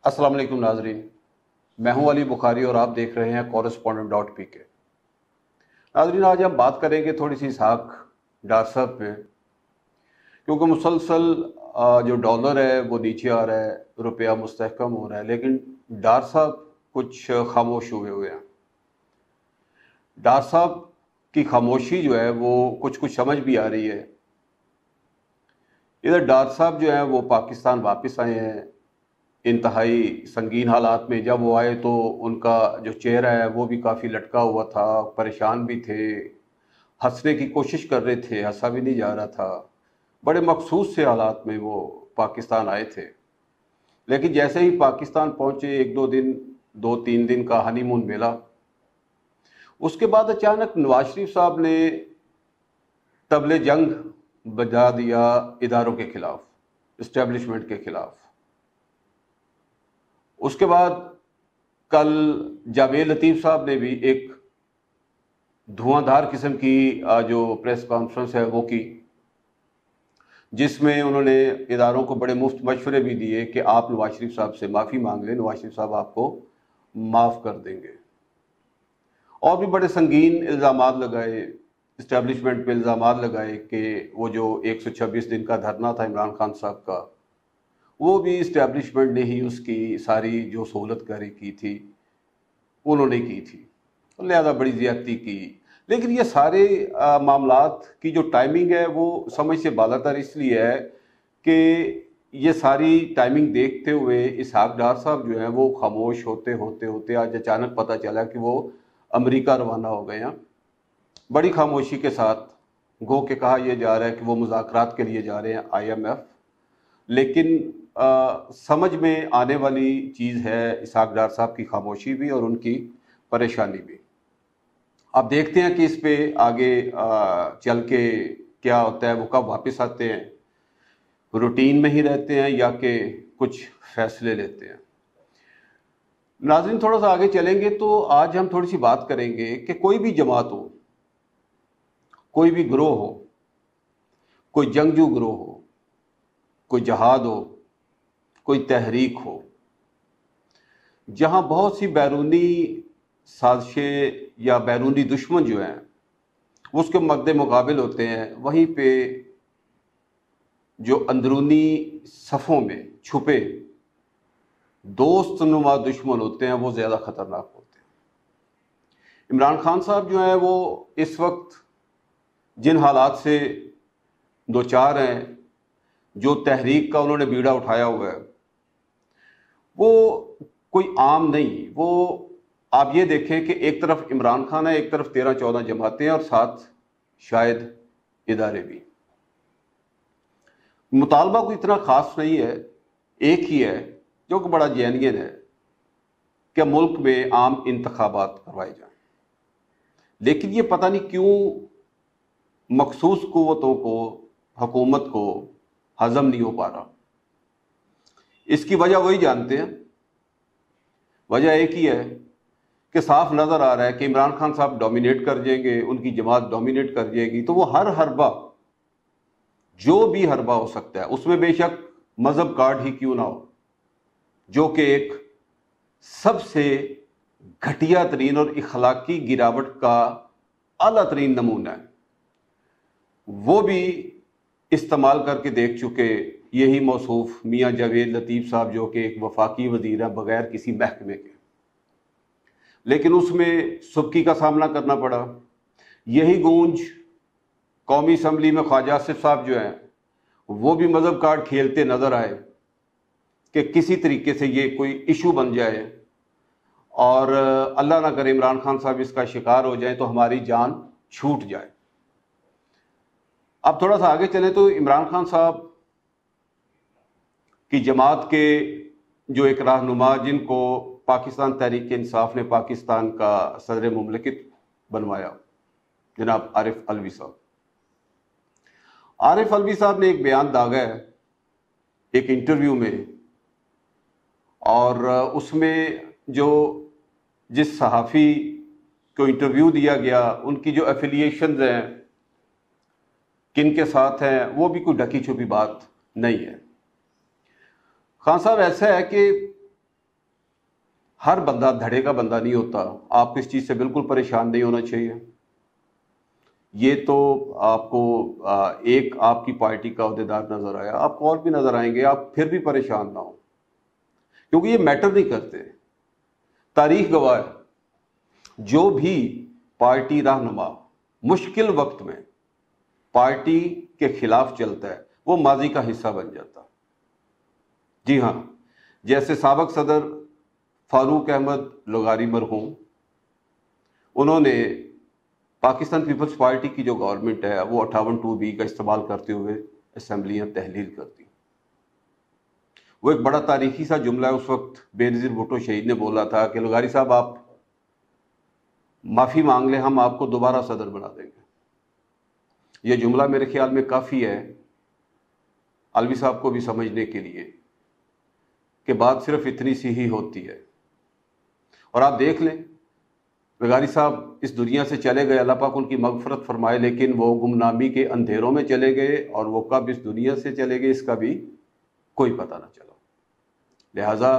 السلام علیکم ناظرین، میں ہوں علی بخاری اور آپ دیکھ رہے ہیں correspondent.pk۔ ناظرین، آج ہم بات کریں گے تھوڑی سی اسحاق ڈار صاحب پہ، کیونکہ مسلسل جو ڈالر ہے وہ نیچے آ رہا ہے، روپیہ مستحکم ہو رہا ہے، لیکن ڈار صاحب کچھ خاموش ہوئے ہیں۔ ڈار صاحب کی خاموشی جو ہے وہ کچھ سمجھ بھی آ رہی ہے۔ ادھر ڈار صاحب جو ہیں وہ پاکستان واپس آئے ہیں انتہائی سنگین حالات میں۔ جب وہ آئے تو ان کا جو چہرہ ہے وہ بھی کافی لٹکا ہوا تھا، پریشان بھی تھے، ہنسنے کی کوشش کر رہے تھے، ہنسا بھی نہیں جا رہا تھا۔ بڑے مخصوص سے حالات میں وہ پاکستان آئے تھے، لیکن جیسے ہی پاکستان پہنچے، ایک دو تین دن کا ہنی مون ملا، اس کے بعد اچانک نواز شریف صاحب نے طبل جنگ بجا دیا اداروں کے خلاف، اسٹیبلشمنٹ کے خلاف۔ اس کے بعد کل جاوید لطیف صاحب نے بھی ایک دھواں دھار قسم کی جو پریس کانفرنس ہے وہ کی، جس میں انہوں نے اداروں کو بڑے مفت مشورے بھی دیے کہ آپ نواز شریف صاحب سے معافی مانگ لیں، نواز شریف صاحب آپ کو معاف کر دیں گے۔ اور بھی بڑے سنگین الزامات لگائے، اسٹیبلشمنٹ پہ الزامات لگائے کہ وہ جو 126 دن کا دھرنا تھا عمران خان صاحب کا، وہ بھی اسٹیبلشمنٹ نے ہی اس کی ساری جو سہولت کاری کی تھی انہوں نے کی تھی، لہذا بڑی زیادتی کی۔ لیکن یہ سارے معاملات کی جو ٹائمنگ ہے وہ سمجھ سے بالاتر اس لیے ہے کہ یہ ساری ٹائمنگ دیکھتے ہوئے اسحاق ڈار صاحب جو ہیں وہ خاموش ہوتے آج اچانک پتہ چلا کہ وہ امریکہ روانہ ہو گئے ہیں، بڑی خاموشی کے ساتھ۔ گو کہ کہا یہ جا رہا ہے کہ وہ مذاکرات کے لیے جا رہے ہیں IMF، لیکن سمجھ میں آنے والی چیز ہے اسحاق ڈار صاحب کی خاموشی بھی اور ان کی پریشانی بھی۔ اب دیکھتے ہیں کہ اس پہ آگے چل کے کیا ہوتا ہے، وہ کب واپس آتے ہیں، روٹین میں ہی رہتے ہیں یا کہ کچھ فیصلے لیتے ہیں۔ ناظرین، تھوڑا سا آگے چلیں گے تو آج ہم تھوڑی سی بات کریں گے کہ کوئی بھی جماعت ہو، کوئی بھی گروہ ہو، کوئی جنگجو گروہ ہو، کوئی جہاد ہو، کوئی تحریک ہو، جہاں بہت سی بیرونی سازشیں یا بیرونی دشمن جو ہیں وہ اس کے مد مقابل ہوتے ہیں، وہیں پہ جو اندرونی صفوں میں چھپے دوست نما دشمن ہوتے ہیں وہ زیادہ خطرناک ہوتے ہیں۔ عمران خان صاحب جو ہیں وہ اس وقت جن حالات سے دوچار ہیں، جو تحریک کا انہوں نے بیڑا اٹھایا ہوا ہے، وہ کوئی عام نہیں۔ وہ آپ یہ دیکھیں کہ ایک طرف عمران خان ہے، ایک طرف 13-14 جماعتیں اور ساتھ شاید ادارے بھی۔ مطالبہ کوئی اتنا خاص نہیں ہے، ایک ہی ہے جو کہ بڑا جینین ہے کہ ملک میں عام انتخابات کروائے جائیں، لیکن یہ پتہ نہیں کیوں مخصوص قوتوں کو، حکومت کو ہضم نہیں ہو پا رہا۔ اس کی وجہ وہی جانتے ہیں، وجہ ایک ہی ہے کہ صاف نظر آ رہا ہے کہ عمران خان صاحب ڈومینیٹ کر جائیں گے، ان کی جماعت ڈومینیٹ کر جائے گی، تو وہ ہر حربہ، جو بھی حربہ ہو سکتا ہے، اس میں بے شک مذہب کارڈ ہی کیوں نہ ہو، جو کہ ایک سب سے گھٹیا ترین اور اخلاقی گراوٹ کا اعلیٰ ترین نمونہ ہے، وہ بھی استعمال کر کے دیکھ چکے یہی موصوف میاں جاوید لطیف صاحب، جو کہ ایک وفاقی وزیر ہیں بغیر کسی محکمے کے، لیکن اس میں سبکی کا سامنا کرنا پڑا۔ یہی گونج قومی اسمبلی میں خواجہ آصف صاحب جو ہیں وہ بھی مذہب کارڈ کھیلتے نظر آئے کہ کسی طریقے سے یہ کوئی ایشو بن جائے اور اللہ نہ کرے عمران خان صاحب اس کا شکار ہو جائیں تو ہماری جان چھوٹ جائے۔ اب تھوڑا سا آگے چلیں تو عمران خان صاحب کی جماعت کے جو ایک رہنما، جن کو پاکستان تحریک انصاف نے پاکستان کا صدر مملکت بنوایا، جناب عارف علوی صاحب، عارف علوی صاحب نے ایک بیان داغا ہے ایک انٹرویو میں، اور اس میں جس صحافی کو انٹرویو دیا گیا ان کی جو ایفیلیشنز ہیں، کن کے ساتھ ہیں، وہ بھی کوئی ڈھکی چھپی بات نہیں ہے۔ خان صاحب ایسا ہے کہ ہر بندہ دھڑے کا بندہ نہیں ہوتا. آپ کو اس چیز سے بالکل پریشان نہیں ہونا چاہیے. یہ تو آپ کو ایک آپ کی پارٹی کا عہدیدار نظر آیا، آپ کو اور بھی نظر آئیں گے، آپ پھر بھی پریشان نہ ہوں، کیونکہ یہ میٹر نہیں کرتے. تاریخ گواہ ہے، جو بھی پارٹی رہنما مشکل وقت میں پارٹی کے خلاف چلتا ہے وہ ماضی کا حصہ بن جاتا. جی ہاں، جیسے سابق صدر فاروق احمد لغاری مرحوم، انہوں نے پاکستان پیپلز پارٹی کی جو گورنمنٹ ہے وہ 58(2)B کا استعمال کرتے ہوئے اسمبلیاں تحلیل کر دی. وہ ایک بڑا تاریخی سا جملہ ہے، اس وقت بے نظیر بھٹو شہید نے بولا تھا کہ لغاری صاحب آپ معافی مانگ لیں، ہم آپ کو دوبارہ صدر بنا دیں گے. یہ جملہ میرے خیال میں کافی ہے علوی صاحب کو بھی سمجھنے کے لیے کہ بات صرف اتنی سی ہی ہوتی ہے. اور آپ دیکھ لیں لغاری صاحب اس دنیا سے چلے گئے، اللہ پاک ان کی مغفرت فرمائے، لیکن وہ گمنامی کے اندھیروں میں چلے گئے اور وہ کب اس دنیا سے چلے گئے اس کا بھی کوئی پتہ نہ چلا. لہٰذا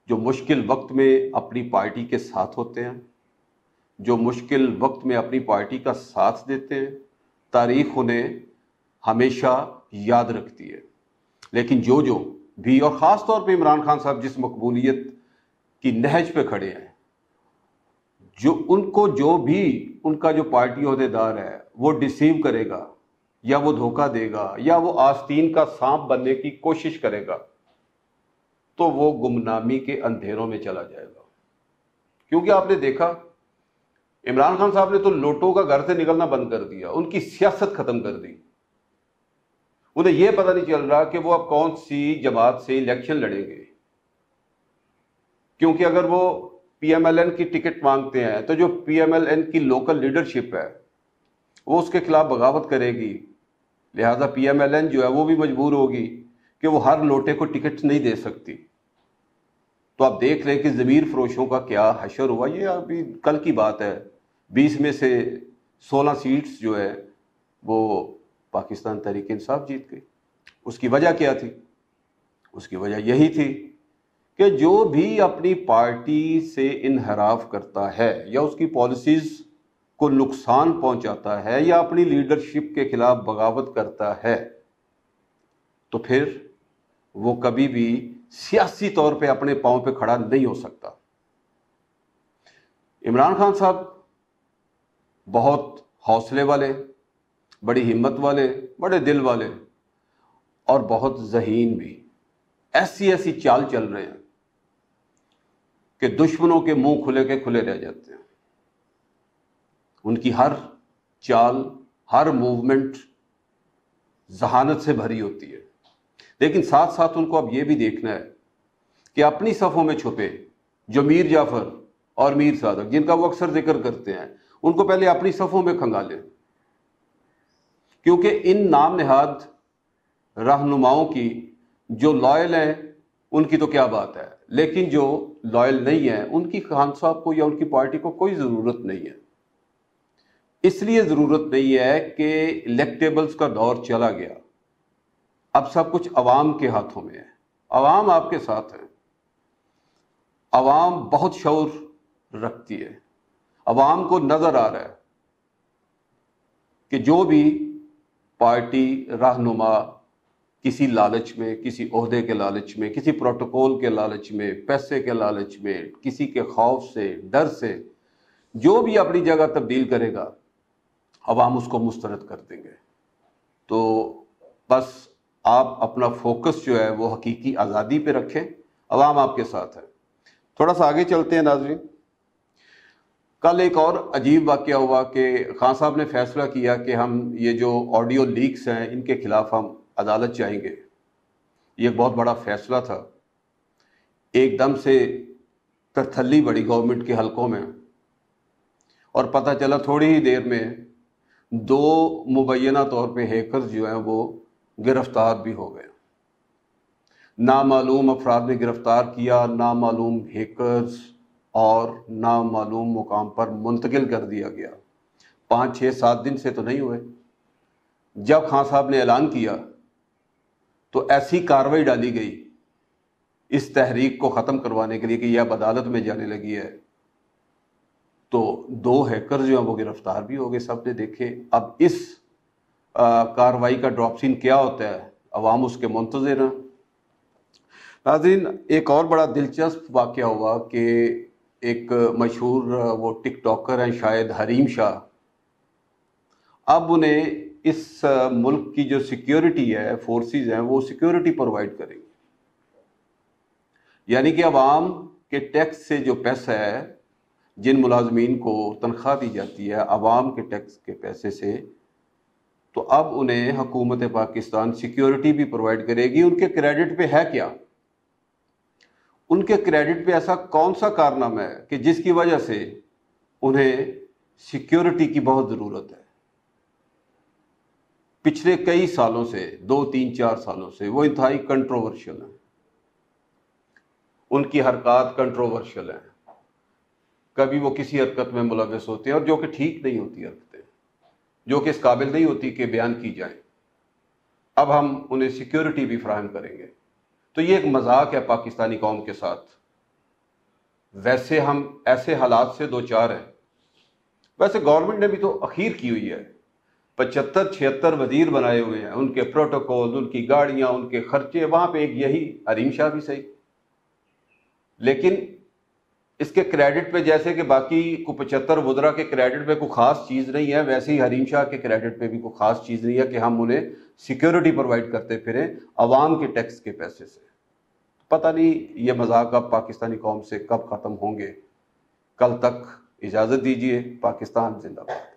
جو مشکل وقت میں اپنی پارٹی کے ساتھ ہوتے ہیں، جو مشکل وقت میں اپنی پارٹی کا ساتھ دیتے ہیں، تاریخ انہیں ہمیشہ یاد رکھتی ہے. لیکن جو بھی، اور خاص طور پہ عمران خان صاحب جس مقبولیت کی نہج پہ کھڑے ہیں، جو بھی ان کا جو پارٹی عہدیدار ہے وہ ڈیسیو کرے گا یا وہ دھوکہ دے گا یا وہ آستین کا سانپ بننے کی کوشش کرے گا تو وہ گمنامی کے اندھیروں میں چلا جائے گا. کیونکہ آپ نے دیکھا عمران خان صاحب نے تو لوٹوں کا گھر سے نکلنا بند کر دیا، ان کی سیاست ختم کر دی. انہیں یہ پتہ نہیں چل رہا کہ وہ اب کون سی جماعت سے الیکشن لڑیں گے، کیونکہ اگر وہ پی ایم ایل این کی ٹکٹ مانگتے ہیں تو جو پی ایم ایل این کی لوکل لیڈرشپ ہے وہ اس کے خلاف بغاوت کرے گی. لہذا پی ایم ایل این جو ہے وہ بھی مجبور ہوگی کہ وہ ہر لوٹے کو ٹکٹ نہیں دے سکتی. تو آپ دیکھ لیں کہ ضمیر فروشوں کا کیا حشر ہوا. یہ ابھی کل کی بات ہے، 20 میں سے 16 سیٹس جو ہے وہ پاکستان تحریک انصاف جیت گئی. اس کی وجہ کیا تھی؟ اس کی وجہ یہی تھی کہ جو بھی اپنی پارٹی سے انحراف کرتا ہے یا اس کی پالیسیز کو نقصان پہنچاتا ہے یا اپنی لیڈرشپ کے خلاف بغاوت کرتا ہے تو پھر وہ کبھی بھی سیاسی طور پہ اپنے پاؤں پہ کھڑا نہیں ہو سکتا. عمران خان صاحب بہت حوصلے والے، بڑی ہمت والے، بڑے دل والے اور بہت ذہین بھی. ایسی چال چل رہے ہیں کہ دشمنوں کے منہ کھلے کے کھلے رہ جاتے ہیں. ان کی ہر چال، ہر موومنٹ ذہانت سے بھری ہوتی ہے. لیکن ساتھ ساتھ ان کو اب یہ بھی دیکھنا ہے کہ اپنی صفوں میں چھپے جو میر جعفر اور میر صادق جن کا وہ اکثر ذکر کرتے ہیں، ان کو پہلے اپنی صفوں میں کھنگالیں. کیونکہ ان نام نہاد رہنماؤں کی جو لائل ہیں ان کی تو کیا بات ہے، لیکن جو لائل نہیں ہیں ان کی خان صاحب کو یا ان کی پارٹی کو کوئی ضرورت نہیں ہے. اس لیے ضرورت نہیں ہے کہ الیکٹیبلز کا دور چلا گیا، اب سب کچھ عوام کے ہاتھوں میں ہے. عوام آپ کے ساتھ ہے، عوام بہت شعور رکھتی ہے. عوام کو نظر آ رہا ہے کہ جو بھی پارٹی رہنما کسی لالچ میں، کسی عہدے کے لالچ میں، کسی پروٹوکول کے لالچ میں، پیسے کے لالچ میں، کسی کے خوف سے، ڈر سے جو بھی اپنی جگہ تبدیل کرے گا عوام اس کو مسترد کر دیں گے. تو بس آپ اپنا فوکس جو ہے وہ حقیقی آزادی پہ رکھیں، عوام آپ کے ساتھ ہے. تھوڑا سا آگے چلتے ہیں ناظرین. کل ایک اور عجیب واقعہ ہوا کہ خان صاحب نے فیصلہ کیا کہ ہم یہ جو آڈیو لیکس ہیں ان کے خلاف ہم عدالت جائیں گے. یہ ایک بہت بڑا فیصلہ تھا. ایک دم سے ترتھلی بڑی گورنمنٹ کے حلقوں میں اور پتہ چلا تھوڑی ہی دیر میں 2 مبینہ طور پہ ہیکرز جو ہیں وہ گرفتار بھی ہو گئے. نامعلوم افراد نے گرفتار کیا، نامعلوم ہیکرز اور نامعلوم مقام پر منتقل کر دیا گیا. 5 6 7 دن سے تو نہیں ہوئے. جب خان صاحب نے اعلان کیا تو ایسی کارروائی ڈالی گئی اس تحریک کو ختم کروانے کے لیے کہ یہ اب عدالت میں جانے لگی ہے، تو 2 ہیکر جو ہیں وہ گرفتار بھی ہو گئے، سب نے دیکھے۔ اب اس کارروائی کا ڈراپ سین کیا ہوتا ہے، عوام اس کے منتظر ہیں۔ ناظرین، ایک اور بڑا دلچسپ واقعہ ہوا کہ ایک مشہور وہ ٹک ٹاکر ہیں شاید حریم شاہ، اب انہیں اس ملک کی جو سیکیورٹی ہے، فورسز ہیں، وہ سیکیورٹی پرووائڈ کریں گے، یعنی کہ عوام کے ٹیکس سے جو پیسہ ہے، جن ملازمین کو تنخواہ دی جاتی ہے عوام کے ٹیکس کے پیسے سے، تو اب انہیں حکومت پاکستان سیکیورٹی بھی پرووائڈ کرے گی۔ ان کے کریڈٹ پہ ہے کیا؟ ان کے کریڈٹ پہ ایسا کون سا کارنامہ ہے کہ جس کی وجہ سے انہیں سیکیورٹی کی بہت ضرورت ہے؟ پچھلے کئی سالوں سے، 2 3 4 سالوں سے وہ انتہائی کنٹروورشل ہیں، ان کی حرکات کنٹروورشل ہیں، کبھی وہ کسی حرکت میں ملوث ہوتے ہیں اور جو کہ ٹھیک نہیں ہوتی حرکتیں، جو کہ اس قابل نہیں ہوتی کہ بیان کی جائیں۔ اب ہم انہیں سیکیورٹی بھی فراہم کریں گے، تو یہ ایک مذاق ہے پاکستانی قوم کے ساتھ۔ ویسے ہم ایسے حالات سے 2 4 ہیں، ویسے گورنمنٹ نے بھی تو اخیر کی ہوئی ہے، 75 76 وزیر بنائے ہوئے ہیں، ان کے پروٹوکول، ان کی گاڑیاں، ان کے خرچے، وہاں پہ ایک یہی حریم شاہ بھی صحیح، لیکن اس کے کریڈٹ پہ جیسے کہ باقی کو 75 وزراء کے کریڈٹ پہ کوئی خاص چیز نہیں ہے، ویسے ہی حریم شاہ کے کریڈٹ پہ بھی کوئی خاص چیز نہیں ہے کہ ہم انہیں سیکیورٹی پرووائڈ کرتے پھریں عوام کے ٹیکس کے پیسے سے۔ پتہ نہیں یہ مذاق اب پاکستانی قوم سے کب ختم ہوں گے۔ کل تک اجازت دیجیے۔ پاکستان زندہ باد۔